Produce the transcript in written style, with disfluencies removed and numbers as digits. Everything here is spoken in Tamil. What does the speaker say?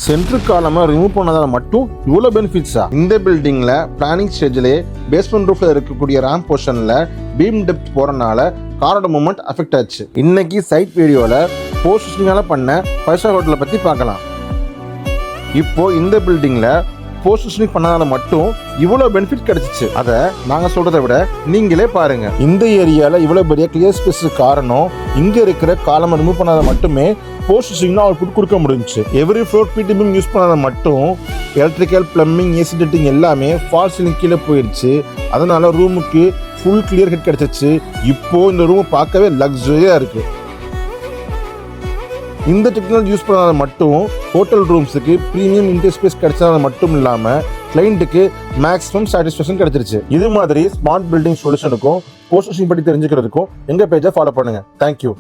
சென்ட்ரல் காலமாக ரிமூவ் பண்ணதால மட்டும் இவ்வளோ பெனிஃபிட்ஸா? இந்த பில்டிங்கில் பிளானிங் ஸ்டேஜ்லேயே பேஸ்மெண்ட் ரூஃபில் இருக்கக்கூடிய ரேம்ப் போர்ஷனில் பீம் டெப்த் போகிறனால காரோட மூவ்மெண்ட் அஃபெக்ட் ஆச்சு. இன்னைக்கு சைட் வீடியோவில் போஸ்டிங்கால பண்ண 5 ஸ்டார் ஹோட்டலை பற்றி பார்க்கலாம். இப்போ இந்த பில்டிங்கில் போஸ்டிங் பண்ணதால மட்டும் இவ்வளோ பெனிஃபிட் கிடைச்சிச்சு. அதை நாங்கள் சொல்கிறத விட நீங்களே பாருங்க. இந்த ஏரியாவில் இவ்வளோ பெரிய கிளியர் ஸ்பேஸ் காரணம் இங்கே இருக்கிற காலம் ரிமூவ் பண்ணாத மட்டுமே போஸ்டிங்னா அவுட்புட் கொடுக்க முடிஞ்சிச்சு. எவ்ரி ஃப்ளோர் பிடிபிம் யூஸ் பண்ணாத மட்டும் எலக்ட்ரிக்கல், பிளம்பிங், ஏசி டெட்டிங் எல்லாமே ஃபால் சீலிங் கீழே போயிடுச்சு. அதனால ரூமுக்கு ஃபுல் கிளியர் ஹெட் கிடைச்சிச்சு. இப்போ இந்த ரூம் பார்க்கவே லக்ஸரியாக இருக்கு. இந்த டெக்னாலஜி யூஸ் பண்ணாத மட்டும் ஹோட்டல் ரூம்ஸுக்கு ப்ரீமியம் இன்டீரியர் ஸ்பேஸ் கிடைச்சதால மட்டும் இல்லாமல் கிளைண்ட்டுக்கு மேக்ஸிமம் சாட்டிஸ்ஃபேக்ஷன் கிடைச்சிருச்சு. இது மாதிரி ஸ்மார்ட் பில்டிங் சொல்யூஷனுக்கும் போஸ்டிங் பற்றி தெரிஞ்சுக்கிறதுக்கும் எங்கள் பேஜை ஃபாலோ பண்ணுங்கள். தேங்க்யூ.